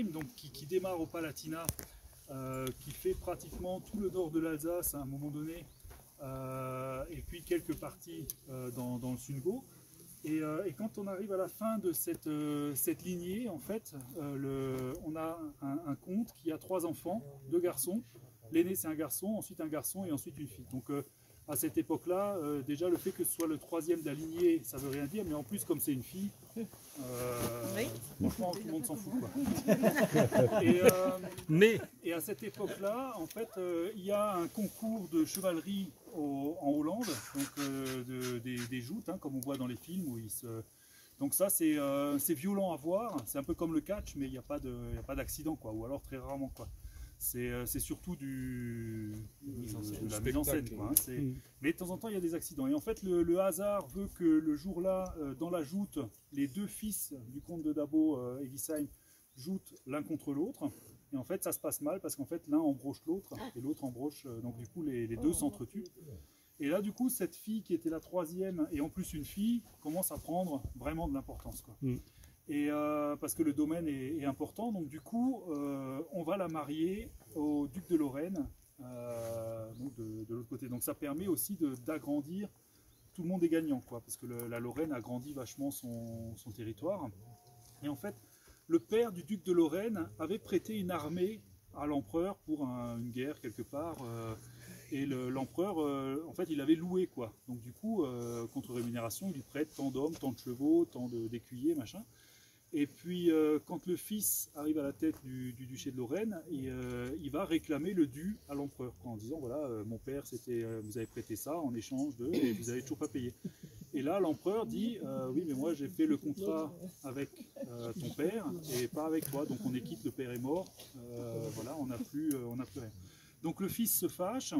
donc, qui démarre au Palatinat, qui fait pratiquement tout le nord de l'Alsace à un moment donné, et puis quelques parties dans le Sundgau. Et quand on arrive à la fin de cette lignée, en fait, on a un comte qui a 3 enfants, 2 garçons. L'aîné c'est un garçon, ensuite un garçon et ensuite une fille. Donc à cette époque-là, déjà le fait que ce soit le 3e de la lignée, ça veut rien dire, mais en plus comme c'est une fille, franchement tout le monde s'en fout, quoi. Et à cette époque-là, en fait, il y a un concours de chevalerie en Hollande, donc des joutes, hein, comme on voit dans les films où donc ça c'est violent à voir, c'est un peu comme le catch, mais il n'y a pas d'accident, quoi, ou alors très rarement, quoi. C'est surtout de la mise en scène, quoi, hein. Mais de temps en temps il y a des accidents. Et en fait le hasard veut que le jour-là, dans la joute, les 2 fils du comte de Dabo, Egisheim, joutent l'un contre l'autre. Et en fait ça se passe mal parce qu'en fait l'un embroche l'autre et l'autre embroche, donc du coup les 2 s'entretuent. Et là du coup cette fille qui était la 3e et en plus une fille commence à prendre vraiment de l'importance, quoi. Et parce que le domaine est important, donc du coup on va la marier au duc de Lorraine, donc de l'autre côté. Donc ça permet aussi d'agrandir, tout le monde est gagnant, quoi, parce que la Lorraine agrandit vachement son territoire. Et en fait le père du duc de Lorraine avait prêté une armée à l'empereur pour une guerre quelque part, et l'empereur en fait il avait loué, quoi. Donc du coup contre rémunération il lui prête tant d'hommes, tant de chevaux, tant d'écuyers, machin. Et puis quand le fils arrive à la tête du duché de Lorraine, il va réclamer le dû à l'empereur, en disant voilà, mon père vous avez prêté ça en échange de, et vous n'avez toujours pas payé. Et là l'empereur dit oui mais moi j'ai fait le contrat avec ton père et pas avec toi, donc on est quitte, le père est mort, voilà, on n'a plus rien. Donc le fils se fâche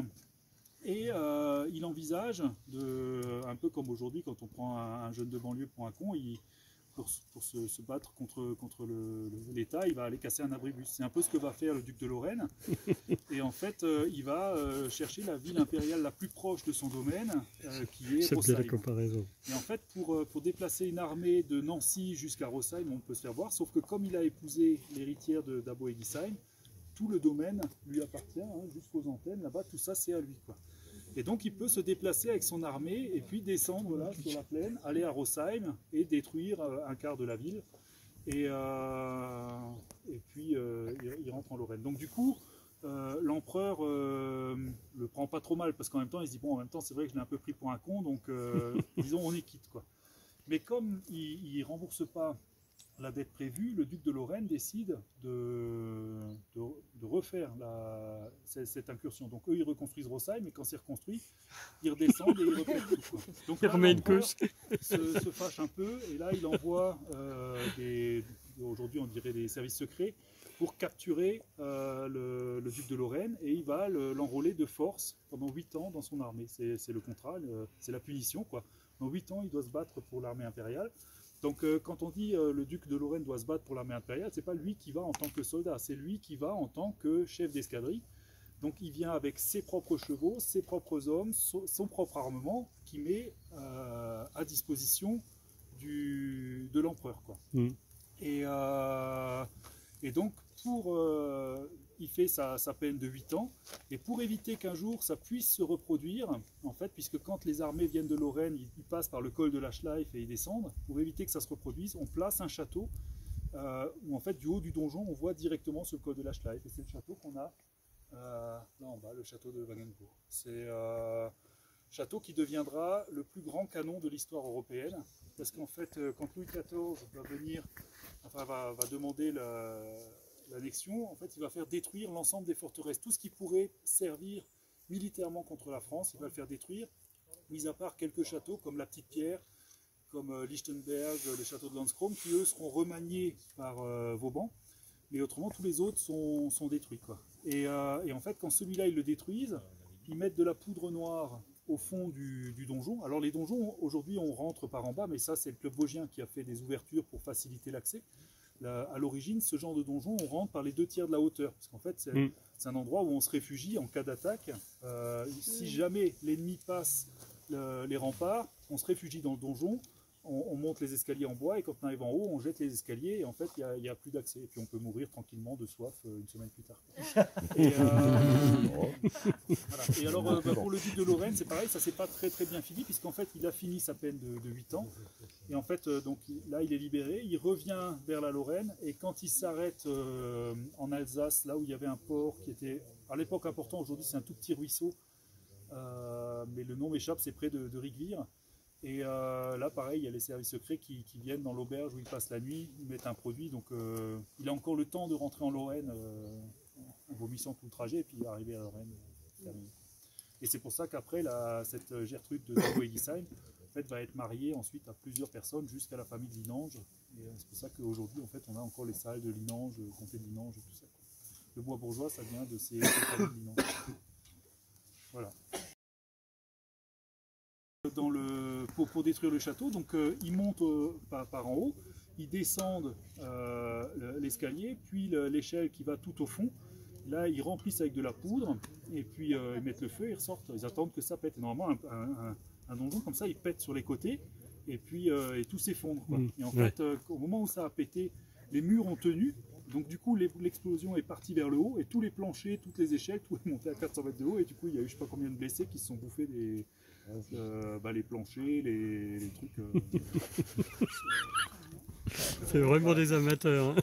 et il envisage un peu comme aujourd'hui quand on prend un jeune de banlieue pour un con, pour se battre contre l'État, il va aller casser un abribus. C'est un peu ce que va faire le duc de Lorraine. Et en fait, il va chercher la ville impériale la plus proche de son domaine, qui est Rosheim. Et en fait, pour déplacer une armée de Nancy jusqu'à Rosheim, on peut se faire voir, sauf que comme il a épousé l'héritière de Dabo Egisheim, tout le domaine lui appartient, hein, jusqu'aux antennes, là-bas, tout ça c'est à lui, quoi. Et donc il peut se déplacer avec son armée et puis descendre là sur la plaine, aller à Rosheim et détruire un quart de la ville. Et puis il rentre en Lorraine. Donc du coup, l'empereur le prend pas trop mal parce qu'en même temps il se dit bon, en même temps c'est vrai que je l'ai un peu pris pour un con, donc disons on est quitte, quoi. Mais comme il rembourse pas la dette prévue, le duc de Lorraine décide de refaire cette incursion. Donc eux ils reconstruisent Rosheim, mais quand c'est reconstruit, ils redescendent et ils reprennent tout, quoi. Donc là, l'empereur se fâche un peu et là il envoie aujourd'hui on dirait des services secrets pour capturer le duc de Lorraine, et il va l'enrôler de force pendant 8 ans dans son armée. C'est le contrat, c'est la punition, quoi. Dans 8 ans il doit se battre pour l'armée impériale. Donc quand on dit le duc de Lorraine doit se battre pour l'armée impériale, c'est pas lui qui va en tant que soldat, c'est lui qui va en tant que chef d'escadrille. Donc il vient avec ses propres chevaux, ses propres hommes, son propre armement, qui met à disposition de l'empereur, quoi. Et donc il fait sa peine de 8 ans, et pour éviter qu'un jour ça puisse se reproduire, en fait, puisque quand les armées viennent de Lorraine, ils passent par le col de la Schleif et ils descendent, pour éviter que ça se reproduise, on place un château où en fait du haut du donjon on voit directement ce col de la Schleif, et c'est le château qu'on a là en bas, le château de Wagenburg. C'est château qui deviendra le plus grand canon de l'histoire européenne, parce qu'en fait quand Louis XIV va venir, enfin va demander l'annexion, en fait il va faire détruire l'ensemble des forteresses, tout ce qui pourrait servir militairement contre la France, il va le faire détruire, mis à part quelques châteaux comme la Petite Pierre, comme Lichtenberg, le château de Landskrona, qui eux seront remaniés par Vauban, mais autrement tous les autres sont détruits, quoi. Et en fait quand celui-là ils le détruisent, ils mettent de la poudre noire au fond du donjon. Alors les donjons aujourd'hui on rentre par en bas, mais ça c'est le club vosgien qui a fait des ouvertures pour faciliter l'accès. À l'origine, ce genre de donjon, on rentre par les 2/3 de la hauteur, parce qu'en fait c'est un endroit où on se réfugie en cas d'attaque. Si jamais l'ennemi passe les remparts, on se réfugie dans le donjon. on monte les escaliers en bois et quand on arrive en haut, on jette les escaliers et en fait, il n'y a plus d'accès. Et puis on peut mourir tranquillement de soif une semaine plus tard. Et, voilà. Et alors, pour le duc de Lorraine, c'est pareil, ça s'est pas très bien fini, puisqu'en fait, il a fini sa peine de 8 ans. Et en fait, donc, là, il est libéré, il revient vers la Lorraine, et quand il s'arrête en Alsace, là où il y avait un port qui était à l'époque important, aujourd'hui c'est un tout petit ruisseau, mais le nom m'échappe, c'est près de Rigvire. Et là, pareil, il y a les services secrets qui viennent dans l'auberge où il passe la nuit, ils mettent un produit, donc il a encore le temps de rentrer en Lorraine en vomissant tout le trajet, et puis arriver à Lorraine, terminé. Et c'est pour ça qu'après, cette Gertrude de Hildesheim en fait, va être mariée ensuite à plusieurs personnes jusqu'à la famille de Linange. Et c'est pour ça qu'aujourd'hui, en fait, on a encore les salles de Linange, le comté de Linange, tout ça. Le bois bourgeois, ça vient de ces familles de Linange. Voilà. Pour détruire le château, donc ils montent par en haut, ils descendent l'escalier, puis l'échelle qui va tout au fond. Là, ils remplissent avec de la poudre, et puis ils mettent le feu, ils ressortent, ils attendent que ça pète. Et normalement, un donjon comme ça, il pète sur les côtés, et puis et tout s'effondre. Et en fait, au moment où ça a pété, les murs ont tenu, donc du coup, l'explosion est partie vers le haut, et tous les planchers, toutes les échelles, tout est monté à 400 mètres de haut, et du coup, il y a eu je sais pas combien de blessés qui se sont bouffés les planchers, les trucs. C'est vraiment des amateurs. Hein.